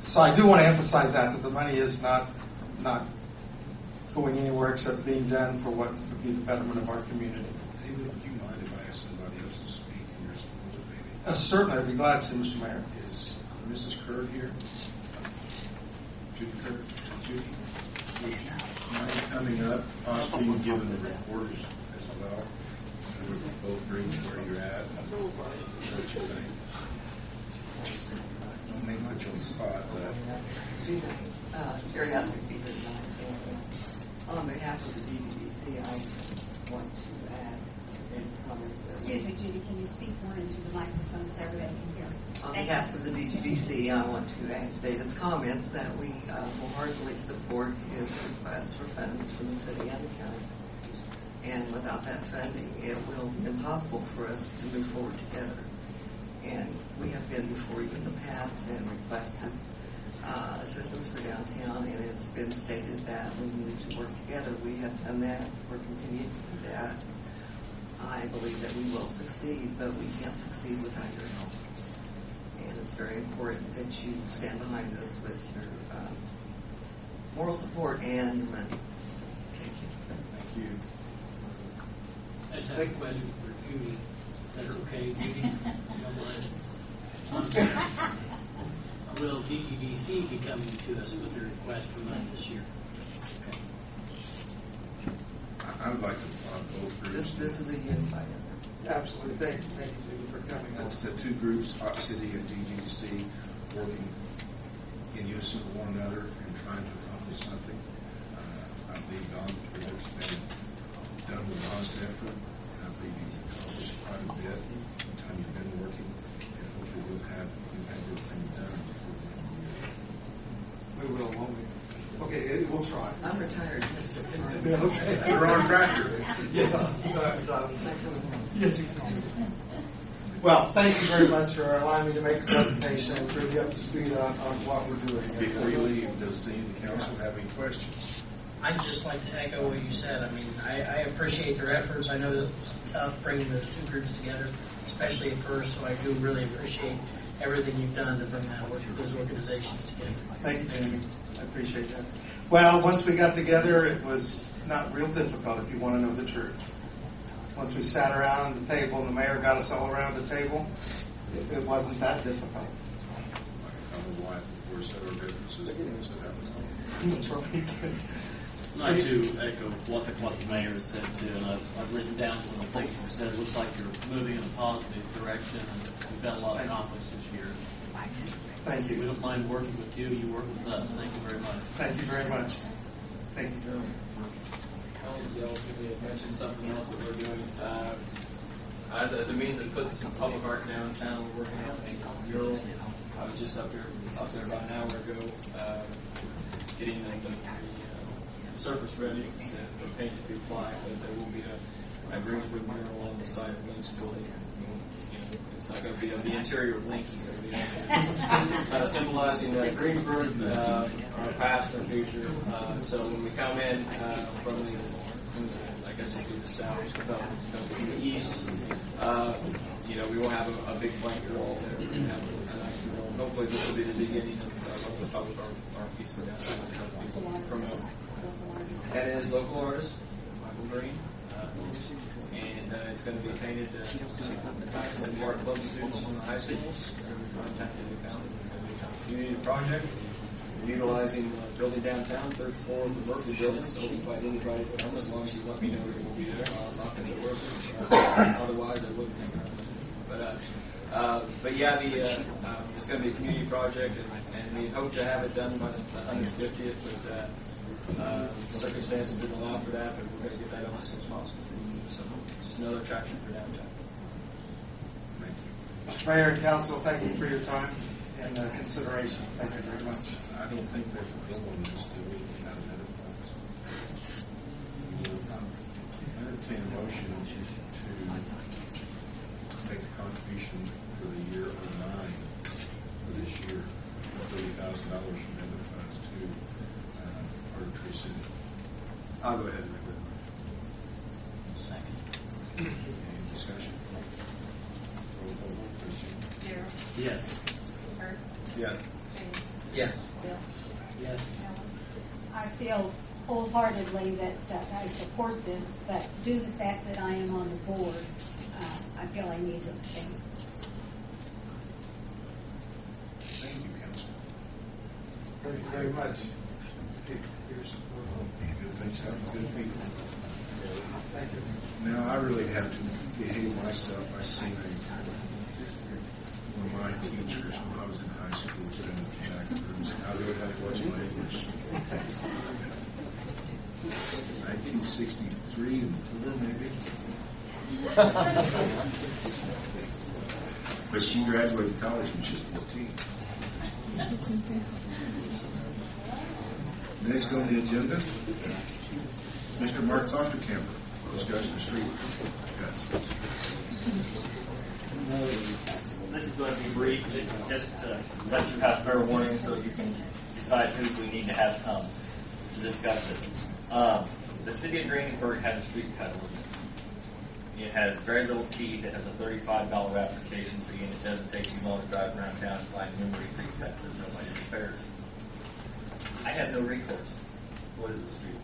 So I do want to emphasize that the money is not going anywhere except being done for what would be the betterment of our community. David, would you mind if I ask somebody else to speak in your support, maybe? Certainly, I'd be glad to, Mr. Mayor. Is Mrs. Kerr here? Judy Kerr? Judy? Would you mind coming up, possibly given the reporters as well? We're both agreeing where you're at. What you think? Don't make much on the spot, but Jerry asked me to be here tonight. On behalf of the DVDC, I want to add David's comments. Excuse me, Judy, can you speak more into the microphone so everybody can hear? On behalf of the DGDC, I want to add to David's comments that we wholeheartedly support his request for funds from the city and the county. And without that funding, it will be impossible for us to move forward together. And we have been before you in the past and requested assistance for downtown, and it's been stated that we need to work together. We have done that. We're continuing to do that. I believe that we will succeed, but we can't succeed without your help. And it's very important that you stand behind us with your moral support and your money. So, thank you. thank you. I just have a question for Judy. If that's okay, Judy? You don't mind? Will DGDC be coming to us with a request for money this year? Okay. I would like to applaud both groups. This is a unified effort. Absolutely. Thank you, Judy, for coming. The two groups, Hot City and DGC, working in unison with one another and trying to accomplish something. I believe Don's work's been done with honest effort, and I believe you've accomplished quite a bit in the time you've been working, and hopefully you'll have everything done before the end of the year. We will, won't we? Okay, we'll try. I'm retired. Okay. You're on tractor. Yeah. Yes, you can. Well, thank you very much for allowing me to make the presentation and bring you up to speed on what we're doing. Before you leave, does any of the council have any questions? I'd just like to echo what you said. I mean, I appreciate their efforts. I know that it was tough bringing those two groups together, especially at first, so I do really appreciate everything you've done to bring those organizations together. Thank you, Jamie. I appreciate that. Well, once we got together, it was not real difficult, if you want to know the truth. Once we sat around the table and the mayor got us all around the table, it wasn't that difficult. I don't know why we're set our differences. So that was That's right. I'd like to echo what the mayor said too, and I've written down some of the things you said. It looks like you're moving in a positive direction, and we've got a lot accomplished this year. Thank you. We don't mind working with you. You work with us. Thank you very much. Thank you very much. Thank you, Jeremy. I'll mention something else that we're doing. As a means of putting some public art downtown, we're working on a mural. I was just up there about an hour ago, getting the surface ready for paint to be applied. But there will be a Greensburg mural on the side of Link's building. It's not going to be on the interior of Link. It's going to be kind of symbolizing Greensburg, our past and future. So when we come in from the I guess it'd be the south, from the east, we will have a big blanket wall there. We have a nice mural. Hopefully this will be the beginning of our piece of downtown to help people promote. That is local artist Michael Green. And it's going to be painted some art club students from the high schools. It's going to be a community project. We're utilizing building downtown, third floor of the Murphy building, so we'll invite anybody to come as long as you let me know that we'll be there. I'll knock on the door. Otherwise, I wouldn't hang around. But yeah, it's going to be a community project, and we hope to have it done by the 150th, but circumstances didn't allow for that, but we're going to get that done as soon as possible. So just another attraction for downtown. Thank you. Mayor and council, thank you for your time and consideration. Thank you very much. I don't think there's a bill on this that we out of other funds. I entertain a motion to make the contribution for the year 09 for this year, $30,000 from other funds to Part of Tree City. I'll go ahead and make that motion. Second. Any discussion? Roll call vote, Christian. Darrell? Yes. Bert? Yes. James? Yes. Bill? Yes. I feel wholeheartedly that I support this, but due to the fact that I am on the board, I feel I need to abstain. Thank you, Council. Thank you very much. Thanks, good people. Thank you. Now, I really have to behave myself. I seen one of my teachers when I was in high school put in the back rooms. I really had to watch my English. 1963 and 4, maybe. But she graduated college when she was 14. Next on the agenda, Mr. Mark Klosterkamper, discussion of street cuts. This is going to be brief, just to let you have fair warning so you can decide who we need to have come to discuss it. The city of Greensburg has a street cut ordinance. It has very little teeth. It has a $35 application fee, and it doesn't take you long to drive around town and find numerous street cuts that nobody repairs. I have no recourse. What is the street?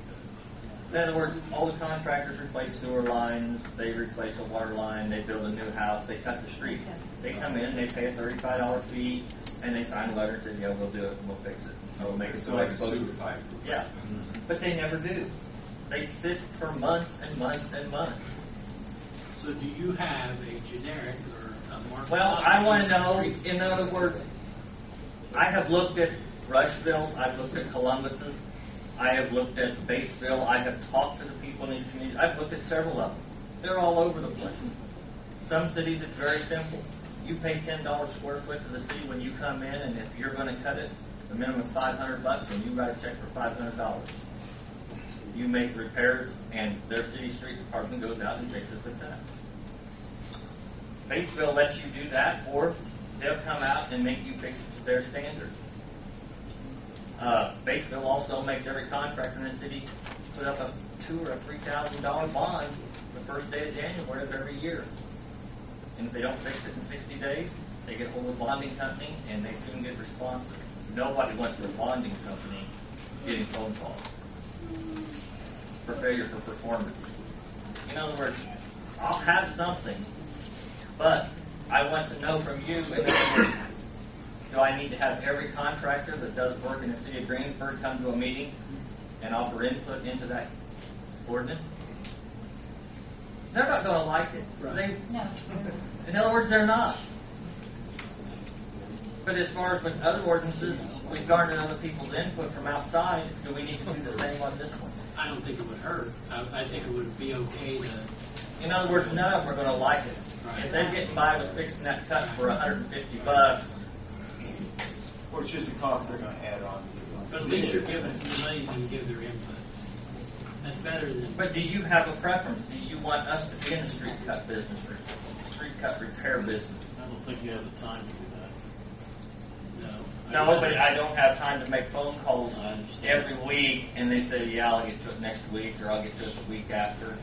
In other words, all the contractors replace sewer lines, they replace a water line, they build a new house, they cut the street. They come in, they pay a $35 fee, and they sign a letter and say, yeah, we'll do it, and we'll fix it. And we'll make it so like a it's supposed sewer to. pipe. Yeah, but they never do. They sit for months and months and months. So do you have a generic or a market? Well, I want to know, in other words, I have looked at Rushville, I've looked at Columbus's, I have looked at Batesville, I have talked to the people in these communities, I've looked at several of them. They're all over the place. Some cities it's very simple. You pay $10 square foot to the city when you come in, and if you're going to cut it, the minimum is $500, and you write a check for $500. You make repairs, and their city street department goes out and fixes the cut. Batesville lets you do that, or they'll come out and make you fix it to their standards. Batesville also makes every contractor in the city put up a $2,000 or $3,000 bond the first day of January of every year. And if they don't fix it in 60 days, they get hold of the bonding company, and they soon get responsive. Nobody wants their bonding company getting phone calls for failure for performance. In other words, I'll have something, but I want to know from you, in other words, do I need to have every contractor that does work in the city of Greensburg come to a meeting and offer input into that ordinance? They're not going to like it. They, No. in other words, they're not. But as far as with other ordinances, we've garnered other people's input from outside. Do we need to do the same on this one? I don't think it would hurt. I think it would be okay to. In other words, none of them are going to like it. Right. If they're getting by with fixing that cut for $150, Or it's just a cost they're going to add on to. But at least you're giving the money and give their input. That's better than. but do you have a preference? Do you want us to be in the street cut business or street cut repair business? I don't think you have the time to do No, but I don't have time to make phone calls I understand. every week, and they say, yeah, I'll get to it next week, or I'll get to it the week after.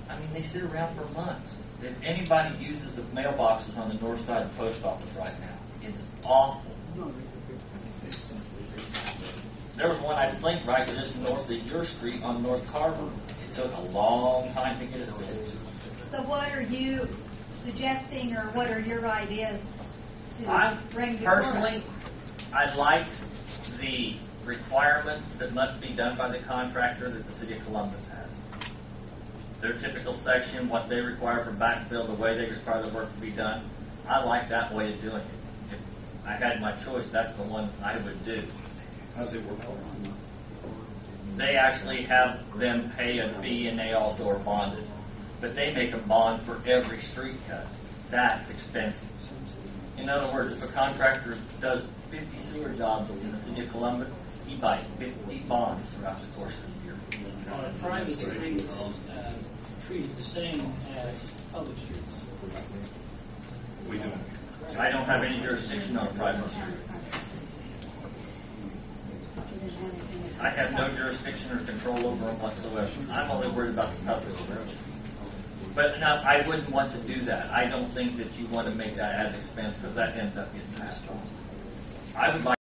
I mean, they sit around for months. If anybody uses the mailboxes on the north side of the post office right now, it's awful. There was one, I think, right just north of your street on North Carver. It took a long time to get it fixed. So what are you suggesting, or what are your ideas to I bring before personally, us? I'd like the requirement that must be done by the contractor that the city of Columbus has. Their typical section, what they require for backfill, the way they require the work to be done. I like that way of doing it. If I had my choice, that's the one I would do. How's it work? They actually have them pay a fee, and they also are bonded. But they make a bond for every street cut. That's expensive. In other words, if a contractor does 50 sewer jobs in the city of Columbus, he buys 50 bonds throughout the course of the year. On a private street, treated the same as public streets. We don't. I don't have any jurisdiction on a private street. I have no jurisdiction or control over them whatsoever. I'm only worried about the public street. But now, I wouldn't want to do that. I don't think that you want to make that added expense, because that ends up getting passed on. I would like